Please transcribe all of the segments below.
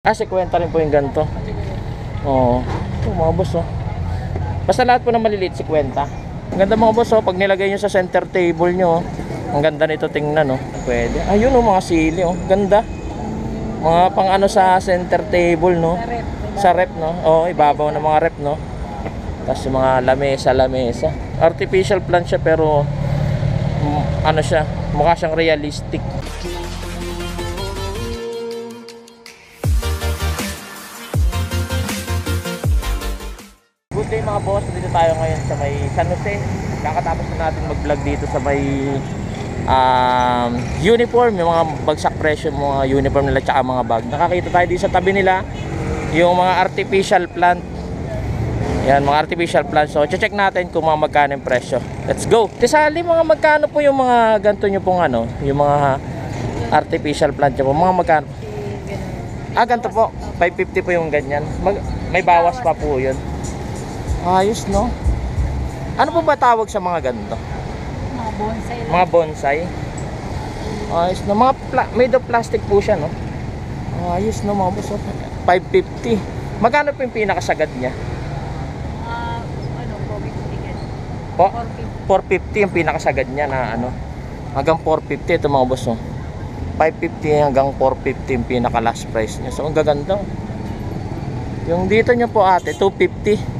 50 rin po yung ganito. Oo. Ito mga boss oh. Basta lahat po na maliliit 50. Ang ganda mga boss oh, pag nilagay nyo sa center table nyo oh. Ang ganda nito tingnan oh. Pwede. Ayun oh mga sili oh. Ganda. Mga pang ano sa center table no. Sa rep no. Oh, ibabaw ng mga rep no. Tapos yung mga lamesa. Artificial plant siya pero ano siya, mukha siyang realistic. Good day mga boss, dito tayo ngayon sa may San Jose. Kakatapos na natin mag-vlog dito sa may uniform, yung mga bagsak presyo, mga uniform nila tsaka mga bag. Nakakita tayo dito sa tabi nila yung mga artificial plant. Yan, mga artificial plant. So, check natin kung mga magkano yung presyo. Let's go! Tisali, mga magkano po yung mga ganito nyo pong ano, yung mga artificial plant nyo po. Mga magkano? Ganito po. 550 po yung ganyan. May bawas pa po yun. Ayos, no? Ano po ba tawag sa mga ganito? Mga bonsai lang. Mga bonsai. Ayos, no? Made of plastic po siya, no? Ayos, no, mga boss. 550. Magkano po yung pinakasagad niya? Ano po, 50 Po? 450 450. yung pinakasagad niya na ano. Hanggang 450 ito mga boss, no? 550 hanggang 450 yung pinaka last price niya. So, ang gaganda. Yung dito niyo po ate, 250.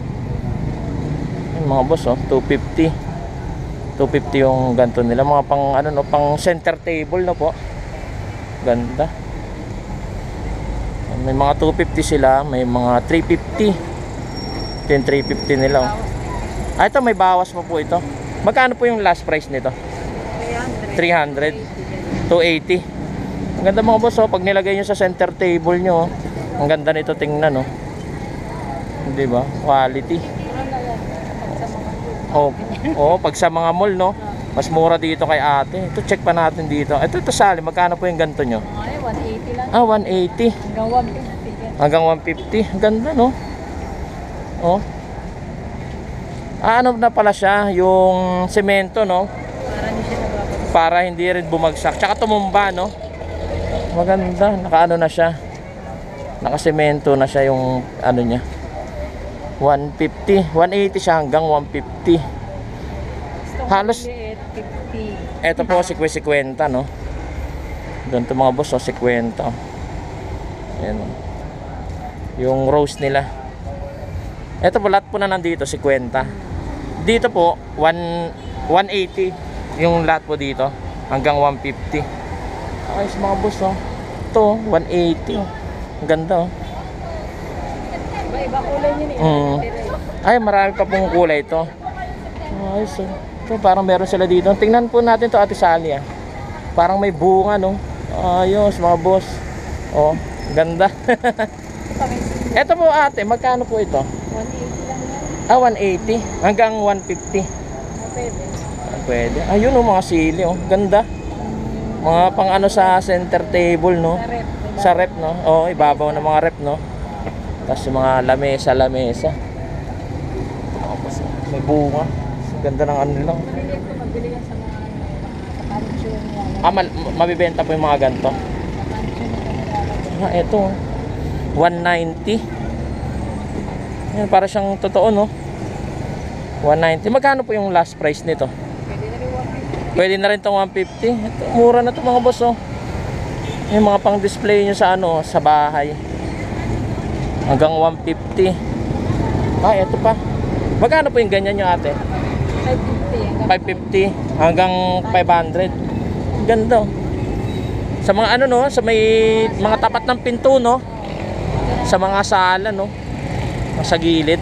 Mga boss oh, 250 yung ganito nila, mga pang ano no, pang center table no po. Ganda. May mga 250 sila, may mga 350. Ito yung 350 nila oh. Ito may bawas pa po ito. Magkano po yung last price nito? 300 280. Ang ganda mga boss oh, pag nilagay nyo sa center table nyo oh. Ang ganda nito tingnan oh. Di ba? Quality. Oh, pag sa mga mall no, mas mura dito kay ate. Ito check pa natin dito. Ito sali, magkano po yung ganito nyo? Ay, 180 lang. 180 Hanggang hanggang 150. 150. Ang ganda no. Oh. Ano na pala siya, yung semento no, Para hindi siya nababagsak. para hindi rin bumagsak. Tsaka tumumba no. Maganda, nakaano na siya. Nakasemento na siya yung ano niya. 150, 180 siya hanggang 150. Halos 50. eto po 50 no. Ganito mga boss oh, 50. Ayan. Yung rose nila. Eto po lahat po na nandito 50. Dito po 180 yung lahat po dito hanggang 150. Ayos mga boss oh. Ito 180 oh. Ang ganda oh. Iba kulay niya eh. Ay, marami pa pong kulay ito. Ayos oh. Ito parang meron sila dito. Tingnan po natin to Ate Sally ah. Parang may bunga no. Ayos mga boss. Oh, ganda. Ito po ate, magkano po ito? 180 lang yan. 180 hanggang 150. Pwede. Pwede. Ayun oh, mga sili oh. Ganda. Mga pang ano sa center table no. Sa rep. Sa rep no. Oh, ibabaw ng mga rep no. Tapos yung mga lamesa. May bunga. Ganda ng ano lang. Maliliit ko magbili yan sa mga sa pansyon niya. Mabibenta po yung mga ganito. Sa pansyon niya. Eto. 190. Yan, para siyang totoo no. 190. Magkano po yung last price nito? Pwede na rin 150. Pwede na rin itong 150. Ito, mura na ito mga boss oh. Yung mga pang display nyo sa ano, sa bahay. Hanggang 150. Ito pa. Magkano po yung ganyan nyo ate? 550 hanggang 500. Ganda oh. Sa mga ano no, sa may mga tapat ng pinto no. Sa mga sala no. Sa gilid.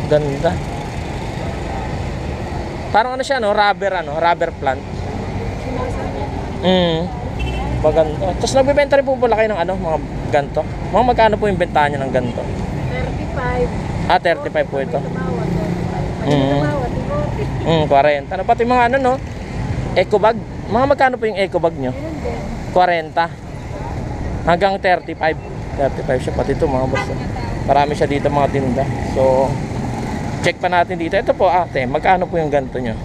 Ganda. Parang ano siya no, rubber plant. Maganda. Tapos nagbebenta rin po pala kayo ng ano, mga ganto. Mga magkano po yung benta nyo ng ganto? 35. 35 po ito. Tumawad. 40. Ano pati mga ano no? Eco bag. Mga magkano po yung eco bag nyo? 40. Hanggang 35. 35 siya pati ito mga boss. Marami siya dito mga tinda. So, check pa natin dito. Ito po ate, magkano po yung ganto nyo?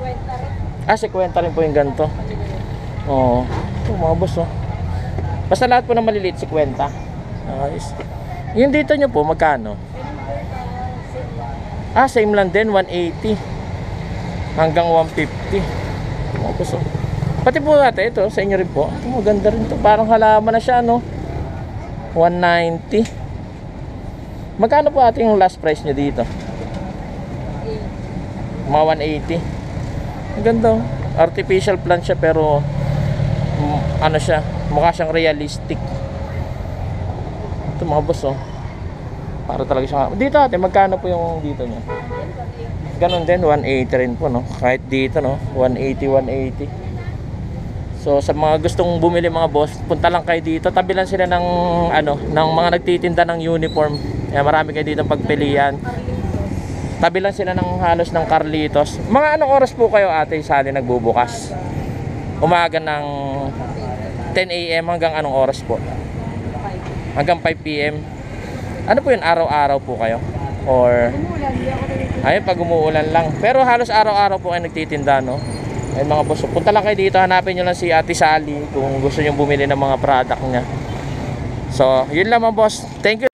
50 rin. 50 rin po yung ganto. Oo. Ito mga boss oh. Basta lahat po na maliliit 50. Ayos. Yung dito nyo po, magkano? Same lang din, 180 hanggang 150. Gusto. Pati po natin ito, sa inyo rin po. Ito, maganda rin to. Parang halaman na siya, no? 190. Magkano po ating yung last price nyo dito? Mga 180. Ang ganda, oh. Artificial plant siya pero ano siya, mukha siyang realistic. Ito mga boss, oh. Para talaga siya. Dito ate, magkano po yung dito niya? Ganon din, 180 rin po, no? Kahit dito, no? 180. So sa mga gustong bumili mga boss, punta lang kayo dito. Tabi lang sila ng ng mga nagtitinda ng uniform. Kaya marami kayo dito pagpilian. Tabi lang sila ng halos ng Carlitos. Mga anong oras po kayo ate sali nagbubukas? Umaga ng 10 AM hanggang anong oras po? Hanggang 5 PM. Ano po yun? Araw-araw po kayo? Or ayun, pag umuulan lang. Pero halos araw-araw po kayo nagtitinda, no? Ayun mga boss, punta lang kayo dito. Hanapin nyo lang si Ate Sally kung gusto nyo bumili ng mga product niya. So, yun lang mga boss. Thank you.